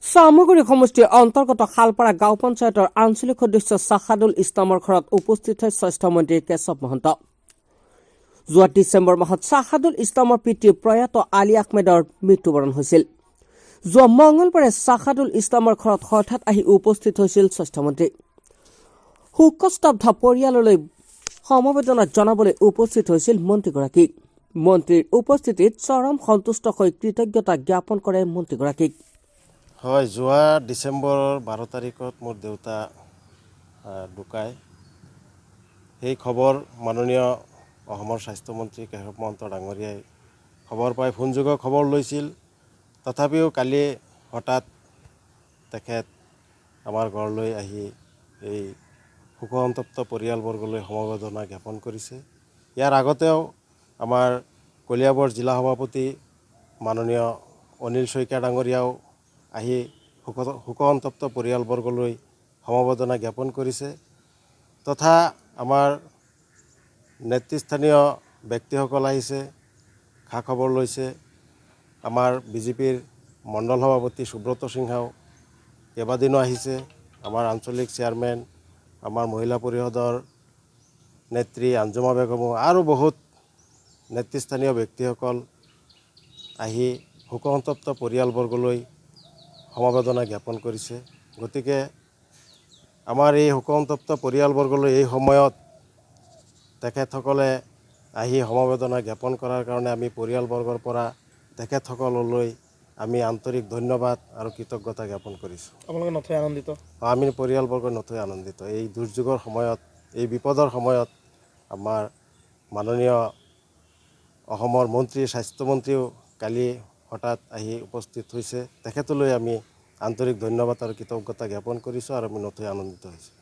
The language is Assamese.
চামগুৰি সমষ্টিৰ অন্তৰ্গত শালপাৰা গাঁও পঞ্চায়তৰ আঞ্চলিক সদস্য ছাহাদুল ইছলামৰ ঘৰত উপস্থিত হয় স্বাস্থ্যমন্ত্ৰী কেশৱ মহন্ত। যোৱা ডিচেম্বৰ মাহত ছাহাদুল ইছলামৰ পিতৃ প্ৰয়াত আলী আহমেদৰ মৃত্যুবৰণ হৈছিল। যোৱা মঙলবাৰে ছাহাদুল ইছলামৰ ঘৰত হঠাৎ আহি উপস্থিত হৈছিল স্বাস্থ্যমন্ত্ৰী। শোকস্তব্ধ পৰিয়াললৈ সমবেদনা জনাবলৈ উপস্থিত হৈছিল মন্ত্ৰীগৰাকী। মন্ত্ৰীৰ উপস্থিতিত চৰম সন্তুষ্ট হৈ কৃতজ্ঞতা জ্ঞাপন কৰে মন্ত্ৰীগৰাকীক। হয়, যোৱা ডিচেম্বৰৰ 12 তাৰিখত মোৰ দেউতা ঢুকায়। সেই খবৰ মাননীয় অসমৰ স্বাস্থ্যমন্ত্ৰী কেশৱ মহন্ত ডাঙৰীয়াই খবৰ পাই ফোনযোগে খবৰ লৈছিল। তথাপিও কালি হঠাৎ তেখেত আমাৰ ঘৰলৈ আহি এই শোকসন্তপ্ত পৰিয়ালবৰ্গলৈ সমবেদনা জ্ঞাপন কৰিছে। ইয়াৰ আগতেও আমাৰ কলিয়াবৰ জিলা সভাপতি মাননীয় অনিল শইকীয়া ডাঙৰীয়াও আহি শোকসন্তপ্ত পৰিয়ালবৰ্গলৈ সমবেদনা জ্ঞাপন কৰিছে। তথা আমাৰ নেতৃস্থানীয় ব্যক্তিসকল আহিছে, খা খবৰ লৈছে। আমাৰ বিজেপিৰ মণ্ডল সভাপতি সুব্ৰত সিংহাও কেইবাদিনো আহিছে। আমাৰ আঞ্চলিক চেয়াৰমেন, আমাৰ মহিলা পৰিষদৰ নেত্ৰী আঞ্জুমা বেগমো আৰু বহুত নেতৃস্থানীয় ব্যক্তিসকল আহি শোকসন্তপ্ত পৰিয়ালবৰ্গলৈ সমবেদনা জ্ঞাপন কৰিছে। গতিকে আমাৰ এই শোকসন্তপ্ত পৰিয়ালবৰ্গলৈ এই সময়ত তেখেতসকলে আহি সমবেদনা জ্ঞাপন কৰাৰ কাৰণে আমি পৰিয়ালবৰ্গৰ পৰা তেখেতসকললৈ আমি আন্তৰিক ধন্যবাদ আৰু কৃতজ্ঞতা জ্ঞাপন কৰিছোঁ। আপোনালোকে নথৈ আনন্দিত? আমি পৰিয়ালবৰ্গ নথৈ আনন্দিত। এই দুৰ্যোগৰ সময়ত, এই বিপদৰ সময়ত আমাৰ মাননীয় অসমৰ মন্ত্ৰী, স্বাস্থ্যমন্ত্ৰীও কালি হঠাৎ আহি উপস্থিত হৈছে। তেখেতলৈ আমি আন্তৰিক ধন্যবাদ আৰু কৃতজ্ঞতা জ্ঞাপন কৰিছোঁ আৰু আমি নথৈ আনন্দিত হৈছোঁ।